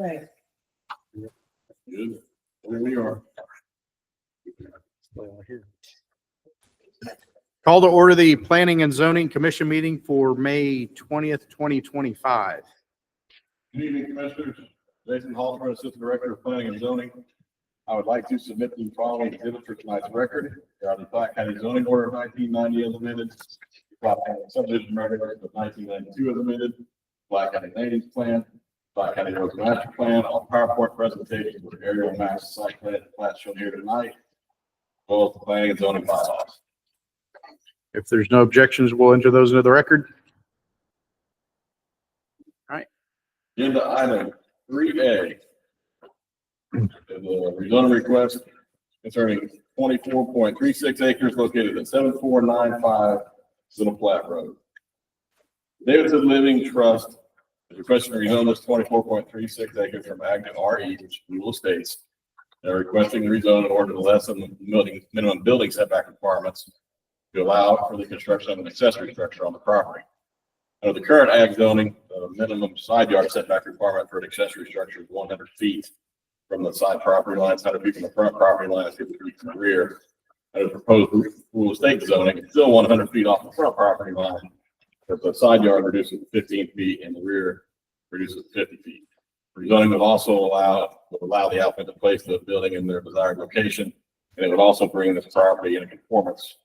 Right. Good. Here we are. Call to order the Planning and Zoning Commission meeting for May 20th, 2025. Good evening, Commissioners. Jason Hallford, Assistant Director of Planning and Zoning. I would like to submit the following exhibits for tonight's record. There are the Platte County Zoning Order of 1990 as amended, the Platte County Subdivision Regulations of 1992 as amended, Platte County Land Use Plan, Platte County Roads Master Plan, all PowerPoint presentations with aerial maps, site plan, plat shown here tonight, as well as the planning and zoning bylaws. If there's no objections, we'll enter those into the record. Agenda item 3A. The rezoning request concerning 24.36 acres located at 7495 Little Platte Road. Davidson Living Trust is requesting to rezone this 24.36 acres from ag to RE, which is rural estates. They're requesting the rezone in order to lessen the minimum building setback requirements to allow for the construction of an accessory structure on the property. Under the current ag zoning, the minimum side yard setback requirement for an accessory structure is 100 feet from the side property lines, 100 feet from the front property lines, 50 feet from the rear. Under the proposed rural estate zoning, it's still 100 feet off the front property line, but the side yard reduces to 15 feet and the rear reduces to 50 feet. Rezoning would also allow the applicant to place the building in their desired location, and it would also bring this property in conformance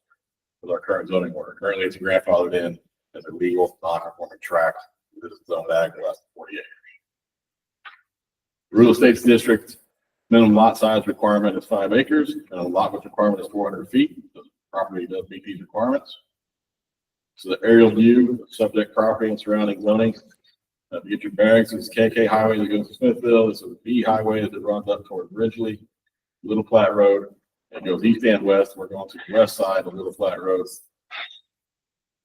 with our current zoning order. Currently, it's grandfathered in as a legal non-conforming tract. This is zoned ag less than 40 acres. The real estates district minimum lot size requirement is 5 acres, and a lot width requirement is 400 feet. The property does meet these requirements. So the aerial view of subject property and surrounding zoning. To get your bearings, this is KK Highway that goes to Smithville. This is B Highway that runs up toward Ridgely, Little Platte Road. It goes east and west. We're going to the west side of Little Platte Road.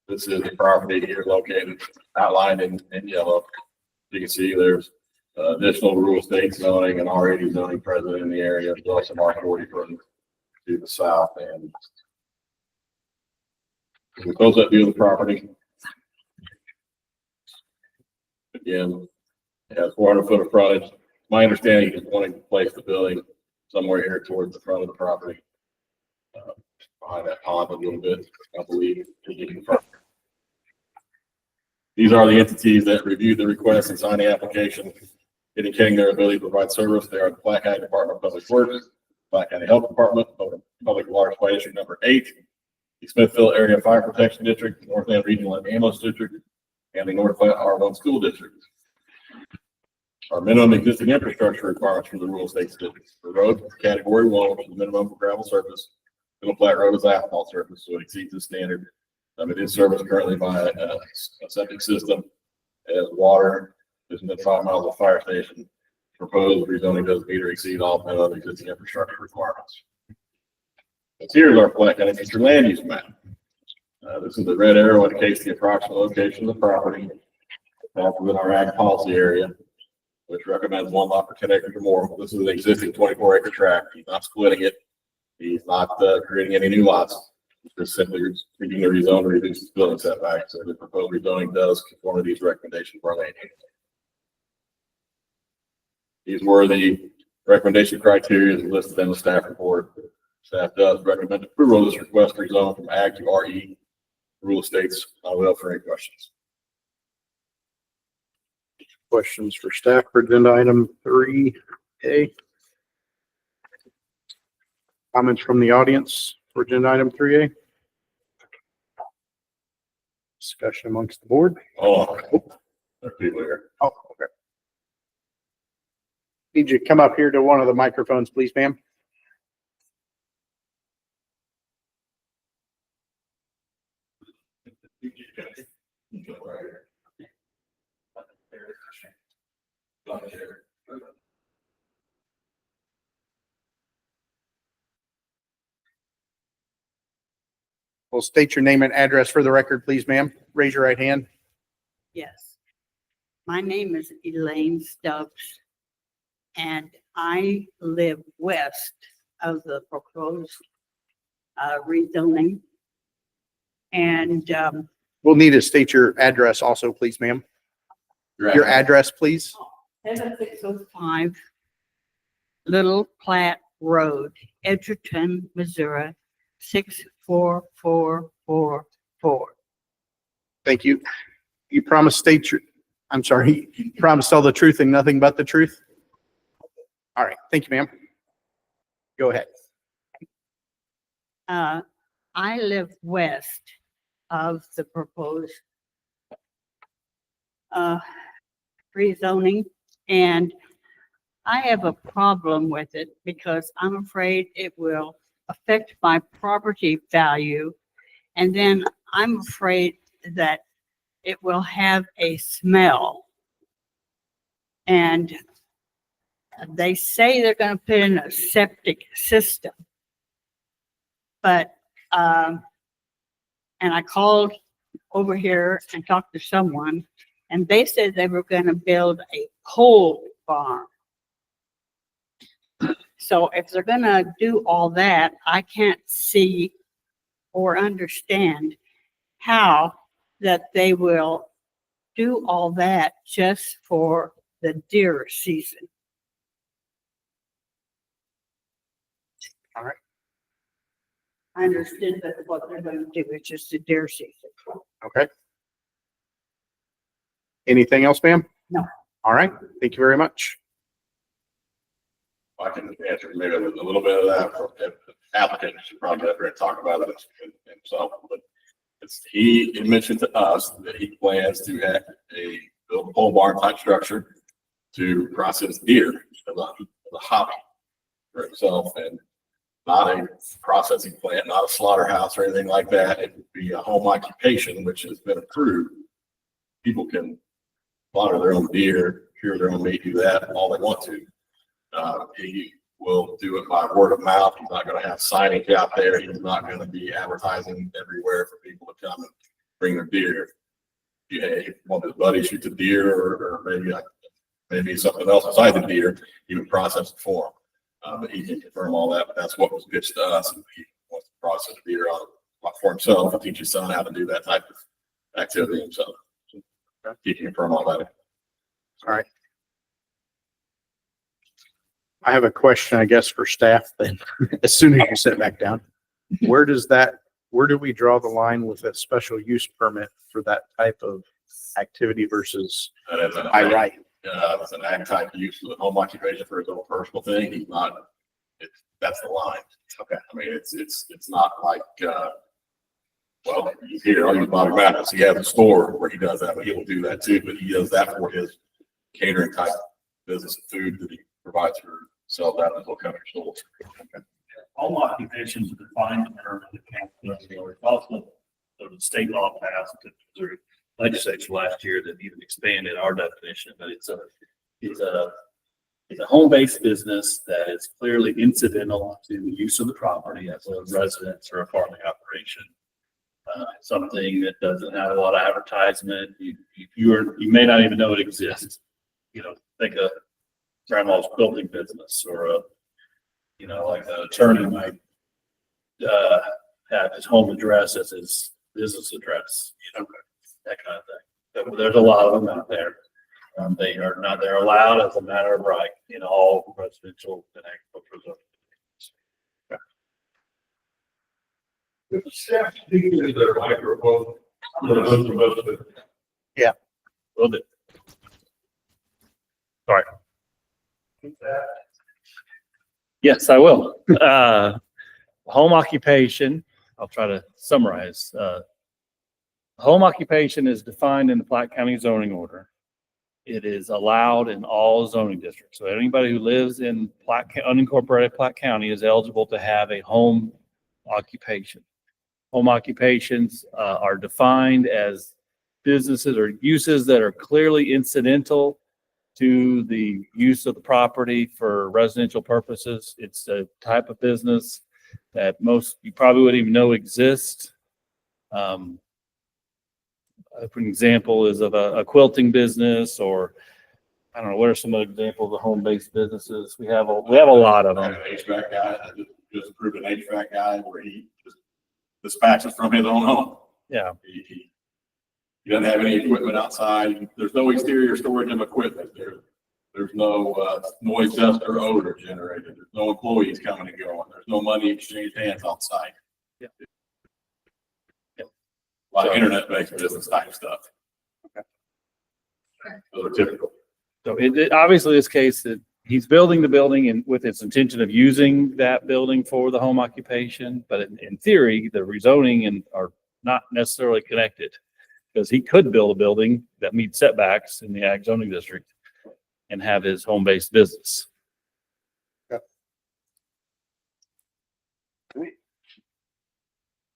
This is the property here located, outlined in yellow. You can see there's additional rural estate zoning and R80 zoning present in the area, as well as some R40 further to the south. And we close that view of the property. Again, it has 400 foot of frontage. My understanding is wanting to place the building somewhere here towards the front of the property, behind that pond a little bit, I believe. These are the entities that reviewed the request and signed the application, indicating their ability to provide service. They are the Platte County Department of Public Works, Platte County Health Department, Public Water Supply District number 8, the Smithville Area Fire Protection District, Northland Regional and Ambulance District, and the North Platte R1 School District. Our minimum existing infrastructure requirements for the rural estates district. The road category 1, which is the minimum for gravel surface. Little Platte Road is asphalt surface, so it exceeds the standard. It is serviced currently by a septic system. It has water. There's within 5 miles of the fire station. Proposed rezoning does meet or exceed all minimum existing infrastructure requirements. Here's our Platte County future land use map. This is the red arrow indicates the approximate location of the property. That's within our ag policy area, which recommends 1 lot per 10 acres or more. This is an existing 24-acre tract. He's not splitting it. He's not creating any new lots. Just simply reading the rezone to reduce its building setbacks. So the proposed rezoning does conform to these recommendations for land use. These were the recommendation criteria listed in the staff report. Staff does recommend approval of this request to rezone from ag to RE rural estates. I will for any questions. Questions for staff for agenda item 3A? Comments from the audience for agenda item 3A? Discussion amongst the board. Oh, there are people here. Oh, okay. Need you to come up here to one of the microphones, please, ma'am. Well, state your name and address for the record, please, ma'am. Raise your right hand. Yes. My name is Elaine Stubbs, and I live west of the proposed rezoning. And We'll need to state your address also, please, ma'am. Your address, please. 7605 Little Platte Road, Edgerton, Missouri, 64444. Thank you. You promise I'm sorry, you promise tell the truth and nothing but the truth? All right, thank you, ma'am. Go ahead. I live west of the proposed rezoning, and I have a problem with it because I'm afraid it will affect my property value. And then I'm afraid that it will have a smell. And they say they're going to put in a septic system. But, and I called over here and talked to someone, and they said they were going to build a pole barn. So if they're going to do all that, I can't see or understand how that they will do all that just for the deer season. All right. I understand that what they're going to do is just the deer season. Okay. Anything else, ma'am? No. All right. Thank you very much. I can answer maybe a little bit of that. The applicant should probably have to talk about it himself, but he mentioned to us that he plans to have build a pole barn type structure to process deer as a hobby for himself, and not a processing plant, not a slaughterhouse or anything like that. It would be a home occupation, which has been approved. People can slaughter their own deer, cure their own meat, do that all they want to. He will do it by word of mouth. He's not going to have signage out there. He's not going to be advertising everywhere for people to come and bring their deer. Hey, one of his buddies shoots a deer, or maybe something else besides the deer, he would process it for him. But he can confirm all that. But that's what was pitched to us. And he wants to process deer for himself and teach his son how to do that type of activity himself. So he can confirm all that. All right. I have a question, I guess, for staff then. As soon as you sit back down, where do we draw the line with a special use permit for that type of activity versus by right? It's an ag type use of home occupation for his own personal thing. He's not, that's the line. Okay. I mean, it's not like, well, here, I'll use Bobby Mathis. He has a store where he does that, but he will do that too. But he does that for his catering type business of food that he provides for sell that in little country stores. Okay. Home occupations are defined in terms of the county, also, so the state law passed the Missouri legislature last year that even expanded our definition, but it's a home-based business that is clearly incidental to the use of the property as a residence or a farming operation. Something that doesn't have a lot of advertisement. You may not even know it exists. You know, think of grandma's quilting business, or like an attorney might have his home address as his business address, that kind of thing. So there's a lot of them out there. They're allowed as a matter of right in all residential and agricultural zones. If the staff speaking to their microphone, Yeah. Will do. Sorry. Yes, I will. Home occupation, I'll try to summarize. Home occupation is defined in the Platte County zoning order. It is allowed in all zoning districts. So anybody who lives in unincorporated Platte County is eligible to have a home occupation. Home occupations are defined as businesses or uses that are clearly incidental to the use of the property for residential purposes. It's a type of business that you probably wouldn't even know exists. For an example is of a quilting business, or I don't know, what are some examples of home-based businesses? We have a lot of them. An HVAC guy, just approved an HVAC guy where he just dispatches from his own home. Yeah. He doesn't have any equipment outside. There's no exterior storage of equipment. There's no, noise, dust, or odor generated. There's no employees coming and going. There's no money exchanged hands on site. Yeah. A lot of internet-based business type stuff. Those are typical. So obviously this case that he's building the building and with its intention of using that building for the home occupation, but in theory, the rezoning and are not necessarily connected. Because he could build a building that meets setbacks in the ag zoning district and have his home-based business.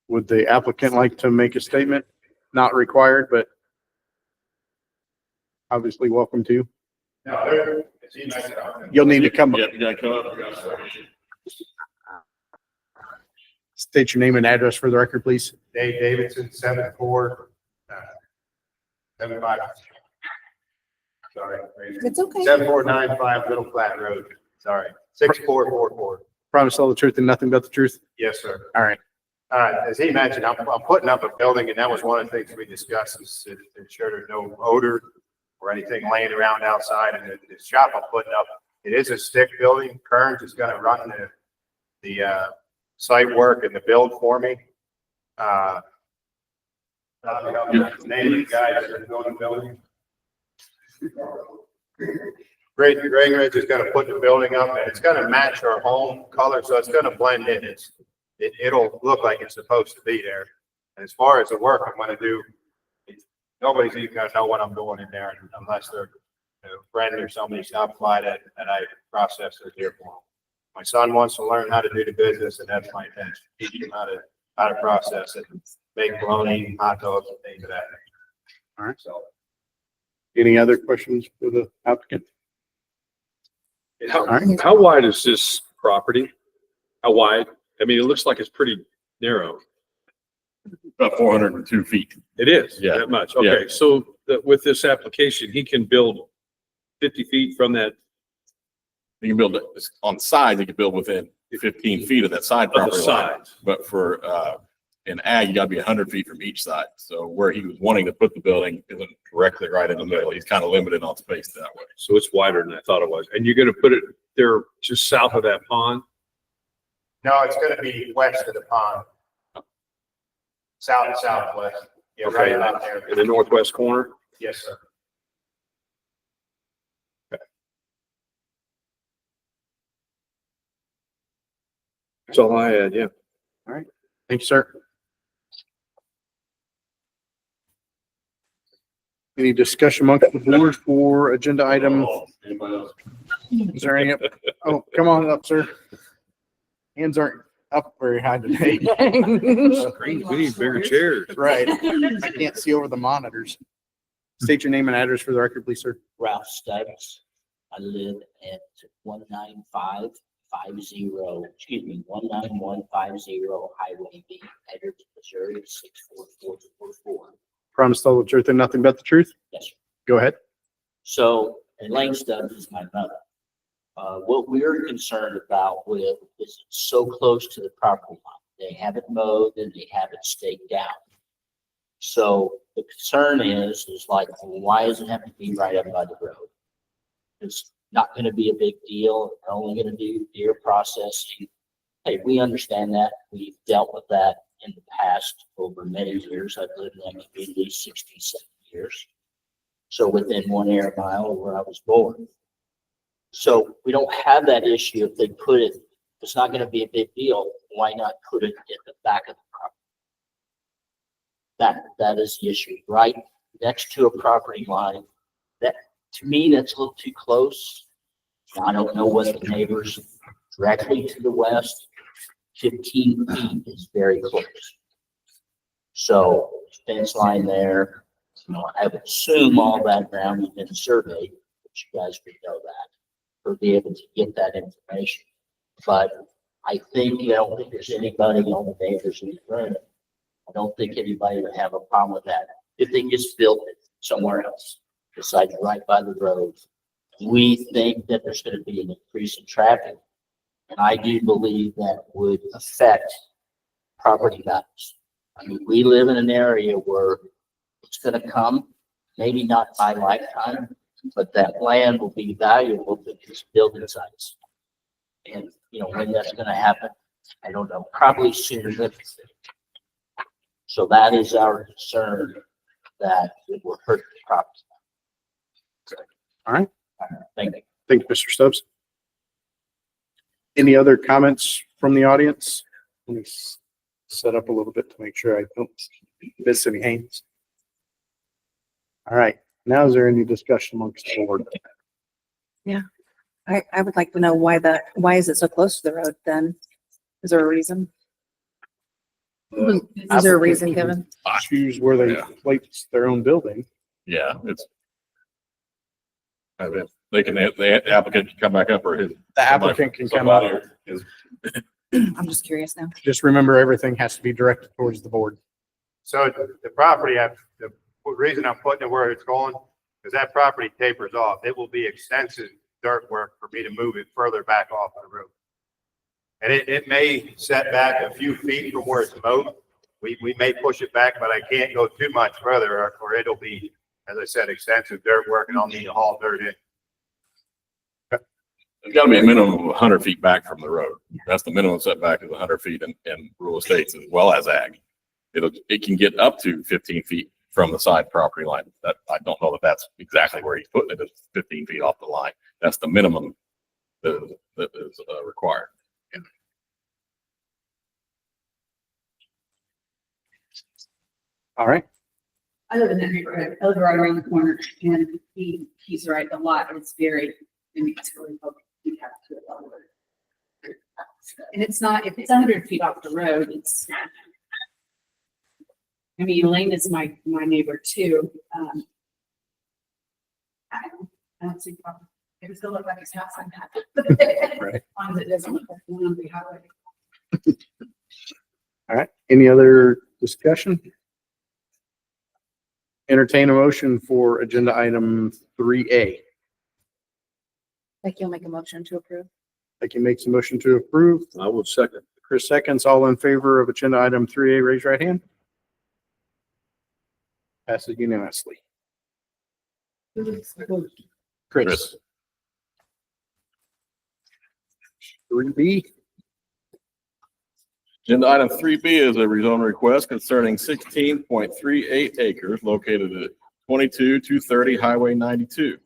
Would the applicant like to make a statement? Not required, but obviously welcome to. You'll need to come, Yeah, you gotta come up. You gotta- state your name and address for the record, please. Dave Davidson, 7475. Sorry. It's okay. 7495 Little Flat Road. Sorry. 6444. Promise all the truth and nothing but the truth. Yes, sir. All right. As he mentioned, I'm putting up a building, and that was one of the things we discussed, is to ensure there's no odor or anything laying around outside. And the shop I'm putting up, it is a stick building. Kearns is gonna run the site work and the build for me. Name of the guy that's gonna build the building. Great, Ridge is gonna put the building up, and it's gonna match our home color, so it's gonna blend in. It'll look like it's supposed to be there. And as far as the work I'm gonna do, nobody's even gonna know what I'm doing in there unless they're a friend or somebody stops by that I process it here for them. My son wants to learn how to do the business, and that's my intention, teach him how to process it, make bologna, hot dogs, and things of that. All right. So. Any other questions for the applicant? How, All right. how wide is this property? How wide? I mean, it looks like it's pretty narrow. About 402 feet. It is, Yeah. that much. Yeah. Okay, so with this application, he can build 50 feet from that, You can build it on the side, you can build within 15 feet of that side of the property line. sides. But for, in ag, you gotta be 100 feet from each side. So where he was wanting to put the building isn't directly right in the middle. He's kind of limited on space that way. So it's wider than I thought it was. And you're gonna put it there just south of that pond? No, it's gonna be west of the pond. South and southwest. Yeah, right about there. In the northwest corner? Yes, sir. That's all I had, yeah. Thank you, sir. Any discussion amongst the board for agenda item? Anybody else? Is there any? Oh, come on up, sir. Hands aren't up very high today. We need bigger chairs. Right. I can't see over the monitors. State your name and address for the record, please, sir. Ralph Stubbs. I live at 19150 Highway B, Edgerton, Missouri, 64444. Promise to tell the truth and nothing but the truth. Yes, sir. Go ahead. So Elaine Stubbs is my mother. What we're concerned about with is it's so close to the property line. They have it mowed and they have it staked down. So the concern is like, why does it have to be right up by the road? It's not going to be a big deal. They're only going to do deer processing. Hey, we understand that. We've dealt with that in the past over many years. I've lived in that community 67 years. So within 1 air mile of where I was born. So we don't have that issue. If they put it, it's not going to be a big deal. Why not put it at the back of the property? That is the issue, right next to a property line. That, to me, that's a little too close. I don't know what the neighbors directly to the west, 15 feet is very close. So fence line there, I would assume all that ground has been surveyed, which you guys would know that, or be able to get that information. But I think, I don't think there's anybody on the neighbors in the room. I don't think anybody would have a problem with that if they just built it somewhere else besides right by the road. We think that there's going to be an increase in traffic, and I do believe that would affect property values. I mean, we live in an area where it's going to come, maybe not by lifetime, but that land will be valuable because building sites. And, you know, when that's gonna happen, I don't know, probably sooner than. So that is our concern, that it will hurt the property. All right. Thank you. Thank you, Mr. Stubbs. Any other comments from the audience? Let me set up a little bit to make sure I don't miss any hands. All right, now is there any discussion amongst the board? I would like to know why is it so close to the road then? Is there a reason? Is there a reason given? Choose where they Yeah. place their own building. Yeah, it's. I mean, they can, the applicant can come back up or his. The applicant can come up. Is, I'm just curious now. Just remember, everything has to be directed towards the board. So the property, the reason I'm putting it where it's going, is that property tapers off. It will be extensive dirt work for me to move it further back off the road. And it may set back a few feet from where it's mowed. We may push it back, but I can't go too much further or it'll be, as I said, extensive dirt work and I'll need to haul dirt in. There's gotta be a minimum of 100 feet back from the road. That's the minimum setback is 100 feet in rural estates as well as ag. It can get up to 15 feet from the side property line. That, I don't know that that's exactly where he's putting it. It's 15 feet off the line. That's the minimum that is required. All right, I live in that neighborhood. I live right around the corner and he's right. The lot is very, I mean, it's really public. You have to allow it. And it's not, if it's 100 feet off the road, it's, I mean, Elaine is my neighbor too. I don't see a problem. If it's gonna look like his house, I'm happy. Right. As long as it doesn't look like one on the highway. all right. Any other discussion? Entertain a motion for agenda item 3A. Like you'll make a motion to approve. Becky makes a motion to approve. I would second. Chris seconds. All in favor of agenda item 3A, raise your right hand. Passes unanimously. Chris. 3B. Agenda item 3B is a rezone request concerning 16.38 acres located at 22230 Highway 92.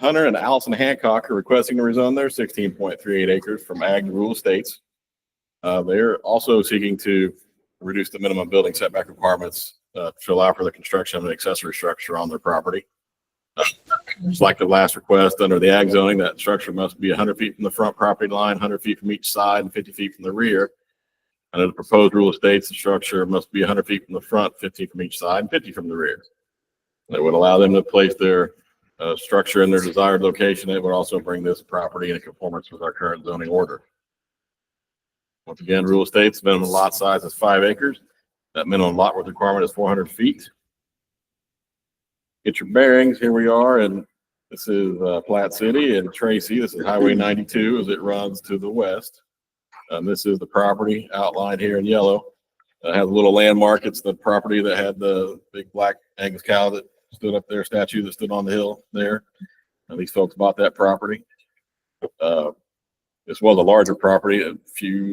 Hunter and Allison Hancock are requesting to rezone their 16.38 acres from ag to rural estates. They're also seeking to reduce the minimum building setback requirements to allow for the construction of an accessory structure on their property. Just like the last request under the ag zoning, that structure must be 100 feet from the front property line, 100 feet from each side, and 50 feet from the rear. Under the proposed rural estates, the structure must be 100 feet from the front, 50 from each side, and 50 from the rear. That would allow them to place their structure in their desired location. It would also bring this property in conformance with our current zoning order. Once again, rural estates, minimum lot size is 5 acres. That minimum lot width requirement is 400 feet. Get your bearings. Here we are, and this is Platte City and Tracy. This is Highway 92 as it runs to the west. This is the property outlined here in yellow. It has a little landmark. It's the property that had the big black Angus cow that stood up there, statue that stood on the hill there. And these folks bought that property. This was a larger property.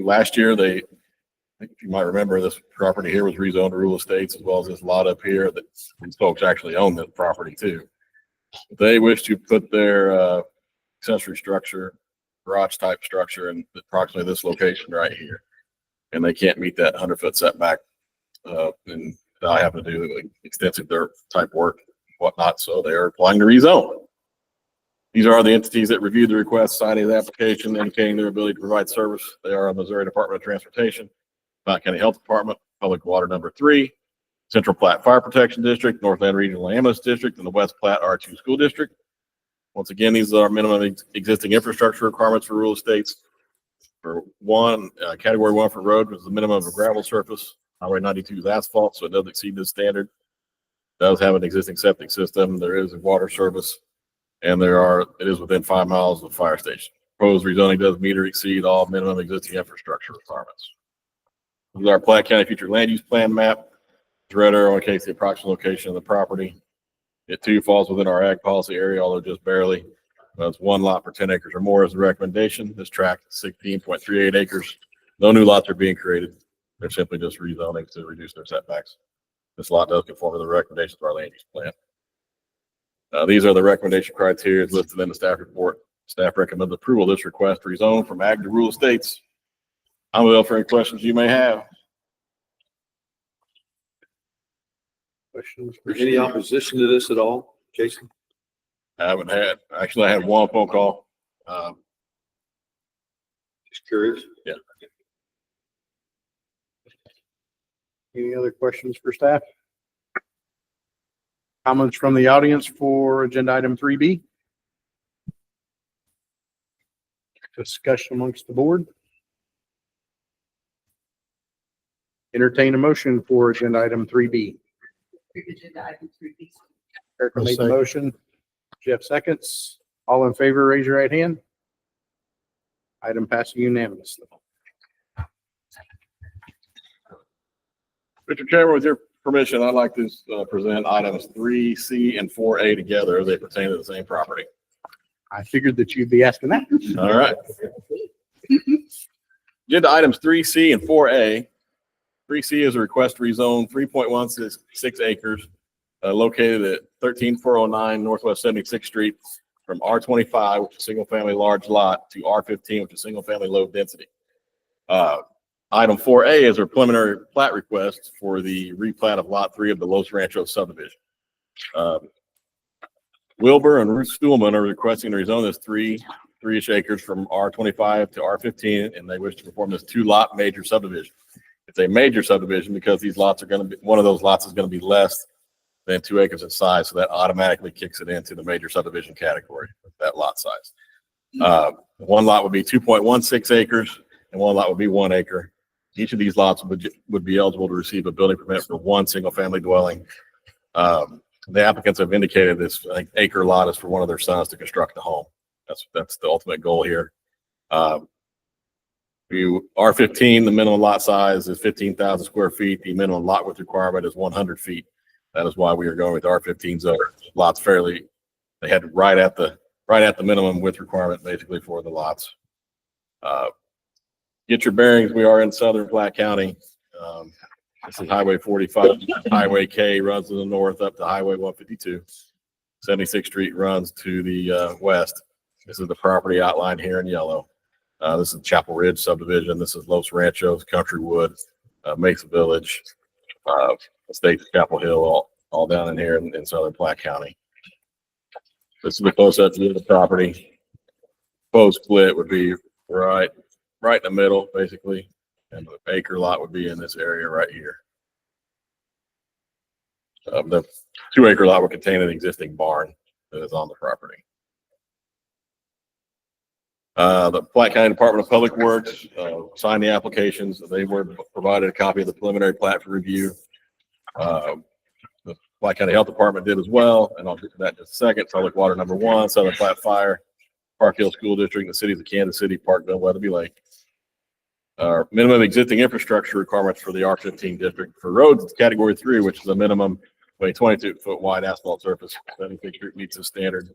Last year, I think if you might remember, this property here was rezoned to rural estates as well as this lot up here that these folks actually own this property too. They wish to put their accessory structure, garage type structure in approximately this location right here. And they can't meet that 100-foot setback and I have to do like extensive dirt type work, whatnot. So they are applying to rezone. These are the entities that reviewed the request, signing the application, indicating their ability to provide service. They are Missouri Department of Transportation, Platte County Health Department, Public Water Number 3, Central Platte Fire Protection District, Northland Regional Ambulance District, and the West Platte R2 School District. Once again, these are minimum existing infrastructure requirements for rural estates. For one, category 1 for road was the minimum of a gravel surface. Highway 92 is asphalt, so it does exceed this standard. It does have an existing septic system. There is a water service, and it is within 5 miles of the fire station. Proposed rezoning does meet or exceed all minimum existing infrastructure requirements. This is our Platte County future land use plan map. The red arrow indicates the approximate location of the property. It too falls within our ag policy area, although just barely. That's one lot for 10 acres or more is the recommendation. This tract is 16.38 acres. No new lots are being created. They're simply just rezoning to reduce their setbacks. This lot does conform to the recommendations of our land use plan. These are the recommendation criteria listed in the staff report. Staff recommends approval of this request to rezone from ag to rural estates. I'm available for any questions you may have. Questions? Any opposition to this at all, Jason? I had one phone call. Just curious. Yeah. Any other questions for staff? Comments from the audience for agenda item 3B? Discussion amongst the board. Entertain a motion for agenda item 3B. Agenda item 3B. Erica made the motion. Jeff seconds. All in favor, raise your right hand. Item passing unanimously. Mr. Chairman, with your permission, I'd like to present items 3C and 4A together as they pertain to the same property. I figured that you'd be asking that. All right. Agenda items 3C and 4A. 3C is a request to rezone 3.16 acres located at 13409 Northwest 76th Street from R25, which is single family large lot, to R15, which is single family low density. Item 4A is a preliminary plat request for the replat of lot 3 of the Los Ranchos subdivision. Wilbur and Ruth Stuhlman are requesting to rezone this three-ish acres from R25 to R15, and they wish to perform this 2-lot major subdivision. It's a major subdivision because these lots are going to be, one of those lots is going to be less than 2 acres in size, so that automatically kicks it into the major subdivision category, that lot size. One lot would be 2.16 acres, and one lot would be 1 acre. Each of these lots would be eligible to receive a building permit for one single-family dwelling. The applicants have indicated this acre lot is for one of their sons to construct a home. That's the ultimate goal here. R15, the minimum lot size is 15,000 square feet. The minimum lot width requirement is 100 feet. That is why we are going with R15 zone. Lots fairly, they had right at the minimum width requirement basically for the lots. Get your bearings. We are in southern Platte County. This is Highway 45. Highway K runs to the north up to Highway 152. 76th Street runs to the west. This is the property outlined here in yellow. This is Chapel Ridge subdivision. This is Los Ranchos, Countrywood, Mesa Village, State Chapel Hill, all down in here in southern Platte County. This is the close-up view of the property. Proposed split would be right in the middle, basically, and the acre lot would be in this area right here. The 2 acre lot would contain an existing barn that is on the property. The Platte County Department of Public Works signed the applications. They were provided a copy of the preliminary plat for review. The Platte County Health Department did as well, and I'll get to that in just a second. Public Water number 1, Southern Platte Fire, Park Hill School District, and the cities of Kansas City, Parkville, Weatherby Lake. Minimum existing infrastructure requirements for the R15 district. For roads, it's category 3, which is a minimum 22-foot wide asphalt surface. 76th Street meets the standard.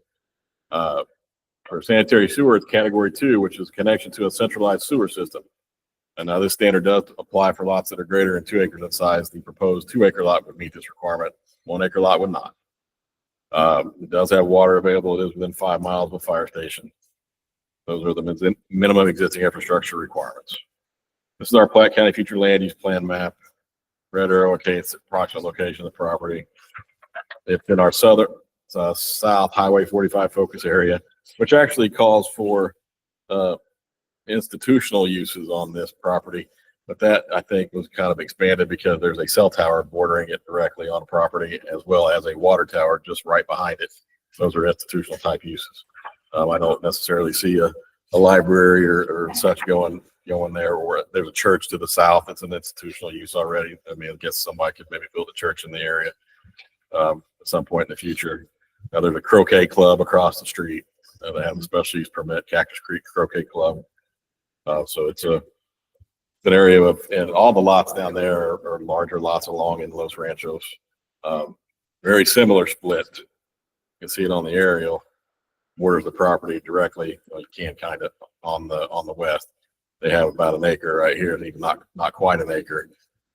For sanitary sewer, it's category 2, which is connection to a centralized sewer system. And now this standard does apply for lots that are greater than 2 acres in size. The proposed 2 acre lot would meet this requirement. 1 acre lot would not. It does have water available. It is within 5 miles of a fire station. Those are the minimum existing infrastructure requirements. This is our Platte County future land use plan map. Red arrow indicates the approximate location of the property. It's in our south Highway 45 focus area, which actually calls for institutional uses on this property. But that, I think, was kind of expanded because there's a cell tower bordering it directly on the property, as well as a water tower just right behind it. Those are institutional type uses. I don't necessarily see a library or such going there, or there's a church to the south that's an institutional use already. I mean, I guess somebody could maybe build a church in the area at some point in the future. Now, there's a croquet club across the street. They have a special use permit, Cactus Creek Croquet Club. So it's an area of, and all the lots down there are larger lots along in Los Ranchos. Very similar split You can see it on the aerial, borders the property directly, well, you can kind of on the west. They have about an acre right here, and even not quite an acre,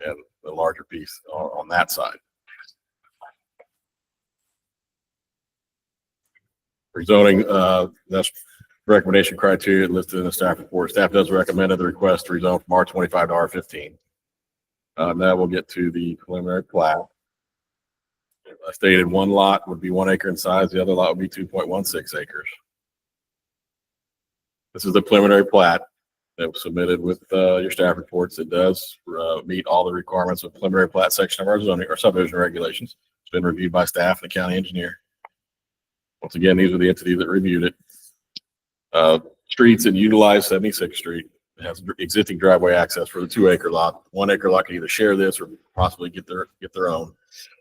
and the larger piece on that side. Rezoning, that's recommendation criteria listed in the staff report. Staff does recommend the request to rezone from R25 to R15. Now we'll get to the preliminary plat. I stated one lot would be 1 acre in size. The other lot would be 2.16 acres. This is the preliminary plat that was submitted with your staff reports. It does meet all the requirements of preliminary plat section of our zoning or subdivision regulations. It's been reviewed by staff and the county engineer. Once again, these are the entities that reviewed it. Streets that utilize 76th Street. It has existing driveway access for the 2 acre lot. 1 acre lot can either share this or possibly get their own.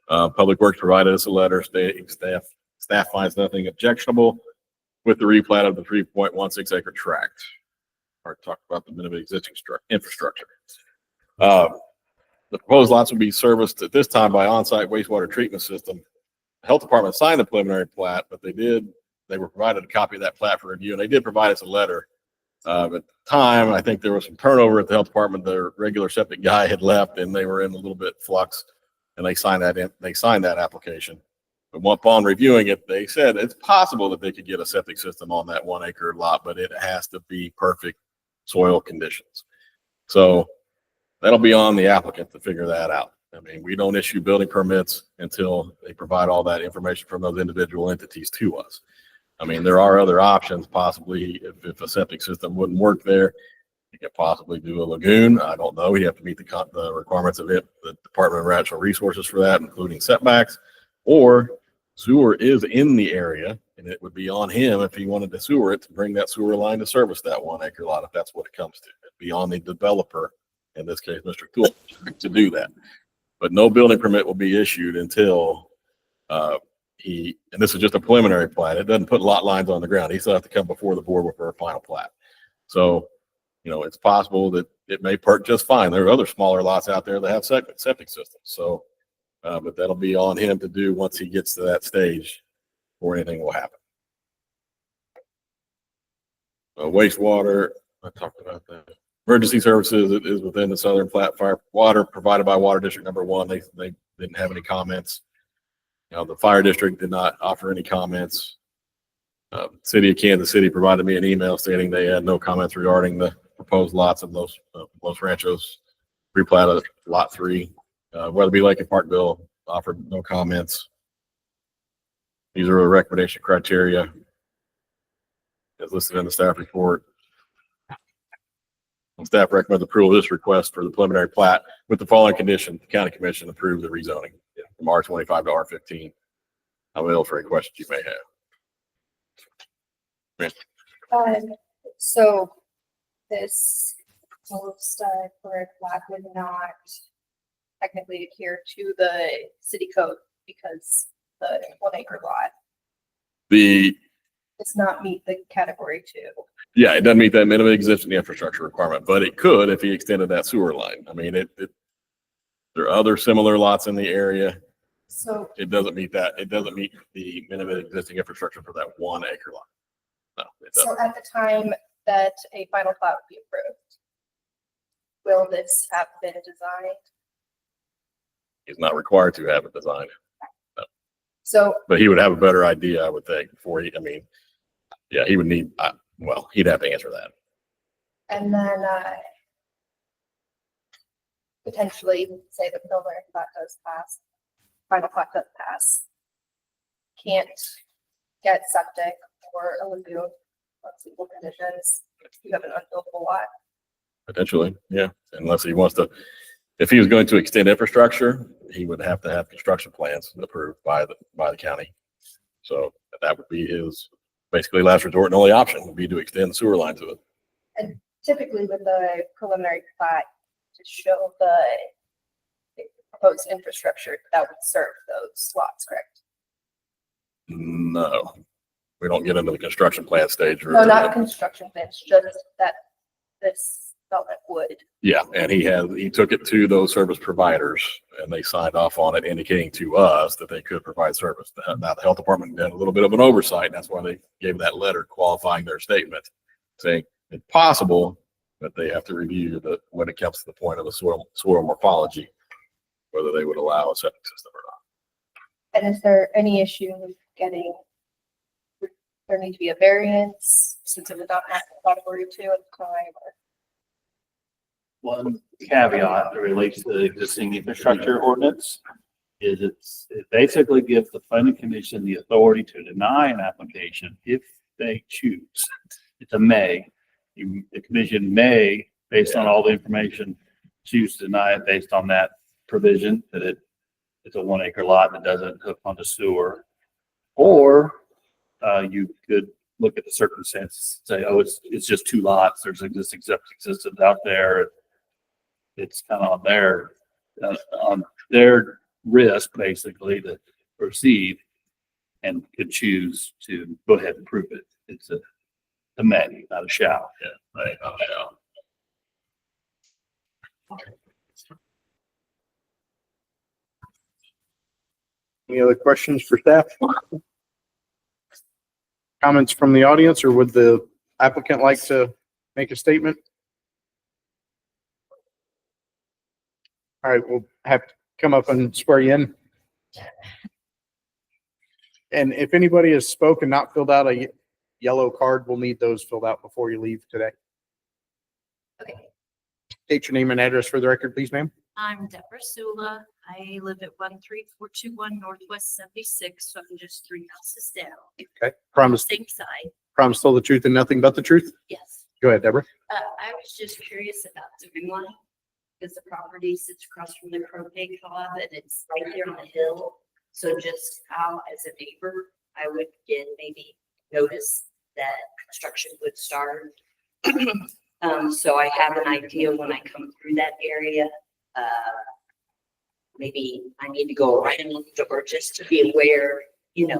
Public Works provided us a letter stating staff finds nothing objectionable with the replat of the 3.16 acre tract. Or talk about the minimum existing infrastructure. The proposed lots will be serviced at this time by on-site wastewater treatment system. The health department signed the preliminary plat, but they were provided a copy of that plat for review, and they did provide us a letter. At the time, I think there was some turnover at the health department. Their regular septic guy had left, and they were in a little bit flux, and they signed that application. But upon reviewing it, they said it's possible that they could get a septic system on that 1 acre lot, but it has to be perfect soil conditions. So that'll be on the applicant to figure that out. I mean, we don't issue building permits until they provide all that information from those individual entities to us. I mean, there are other options, possibly if a septic system wouldn't work there, you could possibly do a lagoon. I don't know. You have to meet the requirements of it, the Department of Natural Resources for that, including setbacks, or sewer is in the area, and it would be on him if he wanted to sewer it to bring that sewer line to service that 1 acre lot, if that's what it comes to. It'd be on the developer, in this case, Mr. Tool, to do that. But no building permit will be issued until and this is just a preliminary plat. It doesn't put lot lines on the ground. He still has to come before the board for a final plat. So, it's possible that it may perk just fine. There are other smaller lots out there that have septic systems. So, but that'll be on him to do once he gets to that stage before anything will happen. Wastewater, I talked about that. Emergency services is within the Southern Platte Fire water provided by Water District Number 1. They didn't have any comments. The fire district did not offer any comments. City of Kansas City provided me an email stating they had no comments regarding the proposed lots of Los Ranchos replat of Lot 3. Weatherby Lake and Parkville offered no comments. These are the recommendation criteria as listed in the staff report. And staff recommends approval of this request for the preliminary plat with the following condition: the county commission approve the rezoning from R25 to R15. I'm available for any questions you may have. So this proposed plat would not technically adhere to the city code because the 1 acre lot does not meet the category 2. Yeah, it doesn't meet that minimum existing infrastructure requirement, but it could if he extended that sewer line. I mean, there are other similar lots in the area. So It doesn't meet that. It doesn't meet the minimum existing infrastructure for that 1 acre lot. No, it doesn't. at the time that a final plat would be approved, will this have been designed? He's not required to have it designed, So but he would have a better idea, I would think, before he would need, he'd have to answer that. and then potentially say the preliminary plat does pass, final plat does pass, can't get septic or a lagoon on suitable conditions, you have an unbuildable lot. Potentially, yeah, unless he wants to, if he was going to extend infrastructure, he would have to have construction plans approved by the county. So that would be his basically last resort and only option would be to extend the sewer line to it. And typically with the preliminary plat to show the proposed infrastructure that would serve those lots, correct? No, we don't get into the construction plan stage. No, not construction plans, just that this development would. Yeah, and he took it to those service providers and they signed off on it, indicating to us that they could provide service. Now, the health department did a little bit of an oversight, and that's why they gave that letter qualifying their statement, saying it's possible, but they have to review when it comes to the point of a soil morphology, whether they would allow a septic system or not. And is there any issue with getting, there need to be a variance since it was not category 2 at the time? Or One caveat that relates to the existing infrastructure ordinance is it basically gives the planning commission the authority to deny an application if they choose. It's a may. The commission may, based on all the information, choose to deny it based on that provision, that it's a 1 acre lot that doesn't hook onto sewer. Or you could look at the circumstances, say, oh, it's just 2 lots. There's existing septic systems out there. It's kind of on their risk, basically, to proceed and could choose to go ahead and prove it. It's a may, not a shall. Yeah, right, not a shall. Any other questions for staff? Comments from the audience, or would the applicant like to make a statement? All right, we'll have to come up and swear you in. And if anybody has spoken, not filled out a yellow card, we'll need those filled out before you leave today. Okay. State your name and address for the record, please, ma'am. I'm Deborah Sula. I live at 13421 Northwest 76, so I'm just 3 houses down. Okay. Promise, Same side, promise to tell the truth and nothing but the truth. yes. Go ahead, Deborah. I was just curious about the line because the property sits across from the croquet club and it's right there on the hill. So just how, as a neighbor, I would get maybe notice that construction would start. So I have an idea when I come through that area. Maybe I need to go around or just to be aware,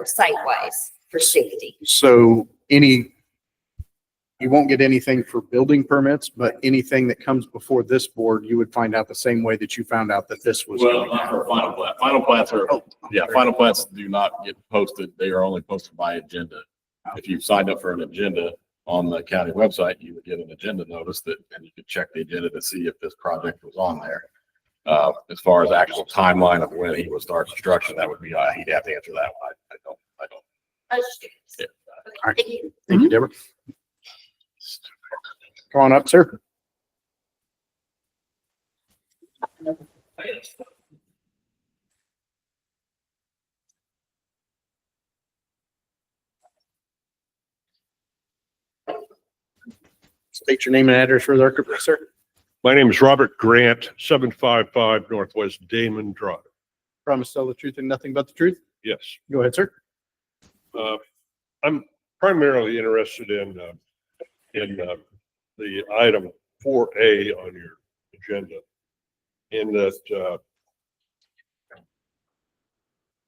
site-wise for safety. So you won't get anything for building permits, but anything that comes before this board, you would find out the same way that you found out that this was. Well, not for final plat. Final plats final plats do not get posted. They are only posted by agenda. If you signed up for an agenda on the county website, you would get an agenda notice and you could check the agenda to see if this project was on there. As far as actual timeline of when he would start construction, that would be, he'd have to answer that one. I don't. I was just curious. Yeah. Okay, All right. thank you. Thank you, Deborah. Come on up, sir. State your name and address for the record, please, sir. My name is Robert Grant, 755 Northwest Damon Drive. Promise to tell the truth and nothing but the truth. Yes. Go ahead, sir. I'm primarily interested in the item 4A on your agenda. In that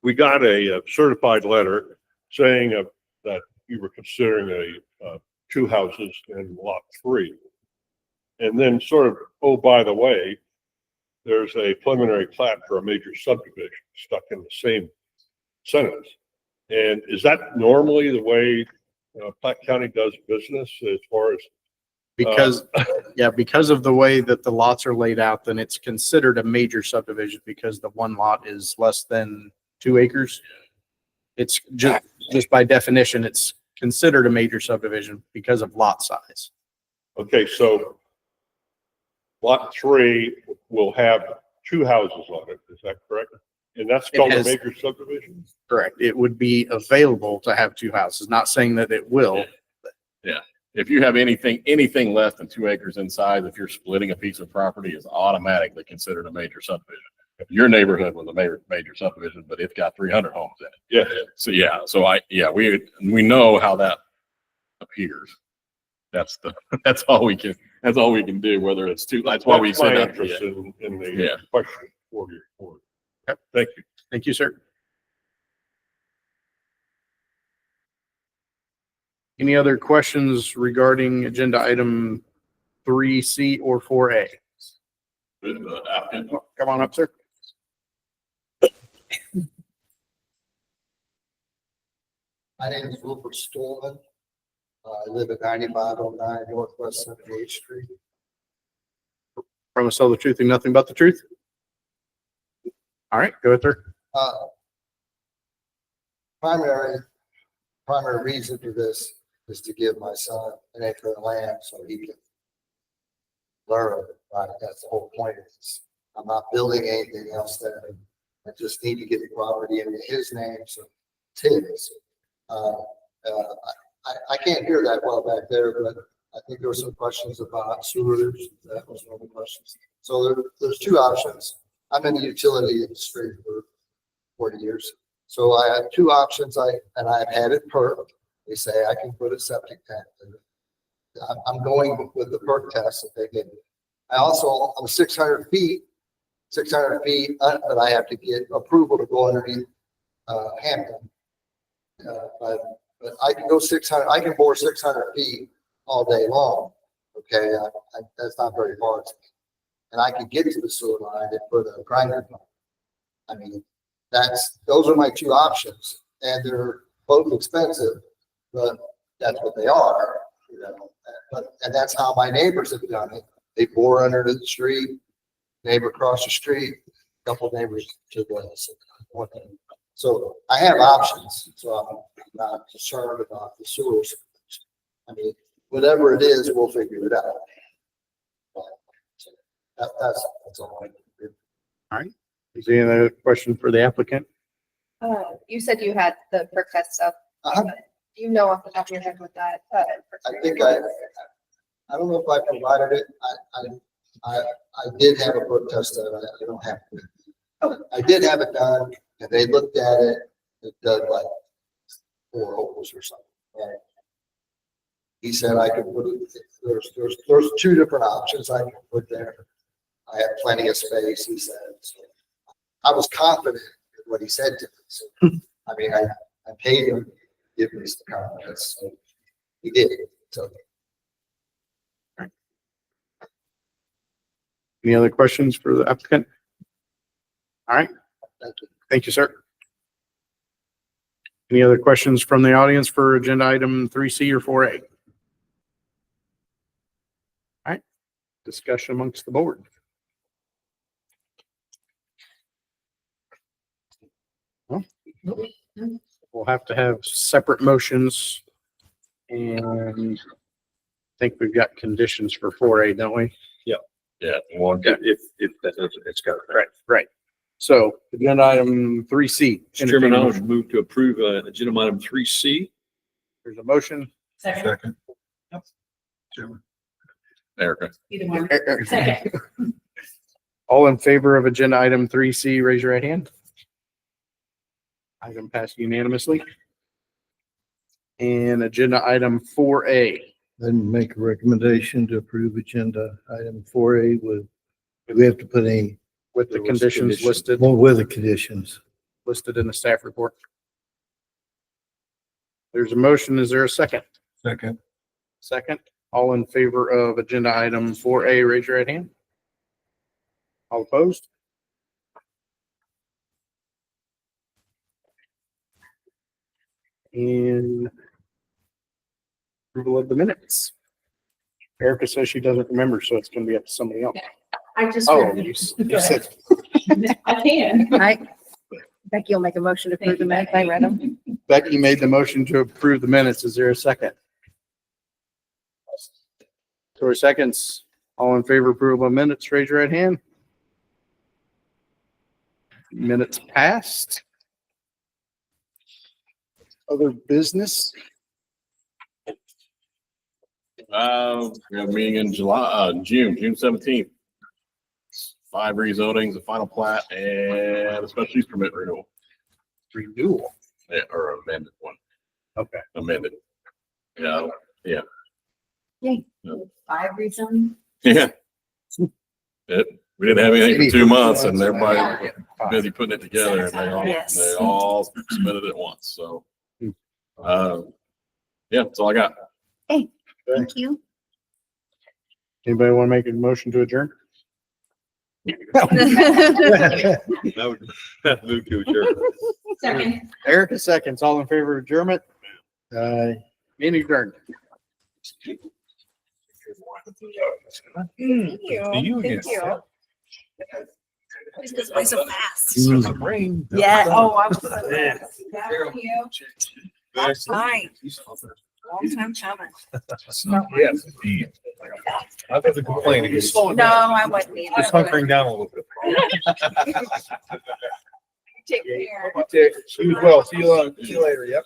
we got a certified letter saying that you were considering two houses in lot 3. And then sort of, oh, by the way, there's a preliminary plat for a major subdivision stuck in the same sentence. And is that normally the way Platte County does business as far as? Because, because of the way that the lots are laid out, then it's considered a major subdivision because the one lot is less than 2 acres. It's just by definition, it's considered a major subdivision because of lot size. Okay, so lot 3 will have 2 houses on it, is that correct? And that's called a major subdivision? Correct. It would be available to have 2 houses, not saying that it will. Yeah. If you have anything less than 2 acres in size, if you're splitting a piece of property, is automatically considered a major subdivision. If your neighborhood was a major subdivision, but it's got 300 homes in it. Yeah. So we know how that appears. That's all we can do, whether it's 2. That's why we said my that. interest in the question for your report. Yep. Thank you. Thank you, sir. Any other questions regarding agenda item 3C or 4A? With the applicant. Come on up, sir. My name is Wilbur Stolman. I live at 9509 Northwest 78th Street. Promise to tell the truth and nothing but the truth. All right, go ahead, sir. Primary reason for this is to give my son an acre of land so he can learn. Right, that's the whole point of this. I'm not building anything else there. I just need to get the property into his name, so it's his. I can't hear that well back there, but I think there were some questions about sewers. That was one of the questions. So there's two options. I'm in the utility industry for 40 years. So I have two options. I've had it perked. They say I can put a septic tank in. I'm going with the perk test that they give me. I'm 600 feet, but I have to get approval to go underneath Hampton. But I can go 600, I can bore 600 feet all day long. Okay, that's not very far. And I can get to the sewer line and put a grinder pump. I mean, those are my two options, and they're both expensive, but that's what they are. You know, and that's how my neighbors have done it. They bore under the street, neighbor across the street, a couple of neighbors to the. So I have options, so I'm not concerned about the sewers. I mean, whatever it is, we'll figure it out. That's all I can do. All right. Is there any other question for the applicant? You said you had the perk test stuff. Uh-huh. Do you know off the top of your head what that? I think I don't know if I provided it. I did have a perk test that I don't have. I did have it done, and they looked at it. It does like 4 holes or something. And he said I could put it. There's 2 different options I can put there. I have plenty of space. He said. So I was confident in what he said to me. So I mean, I paid him to give me some confidence. So he did. So. Any other questions for the applicant? All right. Thank you. Thank you, sir. Any other questions from the audience for agenda item 3C or 4A? All right. Discussion amongst the board. Well, we'll have to have separate motions, and I think we've got conditions for 4A, don't we? Yeah, one. If that doesn't, it's got it. Right. So agenda item 3C. Mr. Chairman, I would move to approve agenda item 3C. There's a motion. Second. Erica. Either one. Second. All in favor of agenda item 3C, raise your right hand. Item passed unanimously. And agenda item 4A. Then make a recommendation to approve agenda item 4A with, do we have to put any, With the conditions listed, well, with the conditions? listed in the staff report. There's a motion. Is there a second? Second. Second. All in favor of agenda item 4A, raise your right hand. All opposed? And approval of the minutes. Erica says she doesn't remember, so it's going to be up to somebody else. I just. Oh, you said, I can. Becky will make a motion to approve the minutes. I read them. Becky made the motion to approve the minutes. Is there a second? Tori seconds. All in favor of approval of minutes, raise your right hand. Minutes passed. Other business? We have a meeting in June 17th. 5 rezonings, a final plat, and a special use permit renewal. Renewal. Yeah, or amended one. Okay. Amended. Yeah. Yay. 5 reasons. Yeah. We didn't have anything for 2 months, and everybody busy putting it together, and Yes. they all submitted at once. So, yeah, that's all I got. Thank you. Anybody want to make a motion to adjourn? That would move to adjourn. Second. Erica seconds. All in favor of adjournment? Meeting adjourned. Thank you. Thank you. This goes by so fast. Yeah, oh, I was. Thank you. That's fine. Long time coming. Yes. I wasn't complaining. No, I wasn't. either. Just hunkering down a little bit. Take care. You as well. See you later. Yep.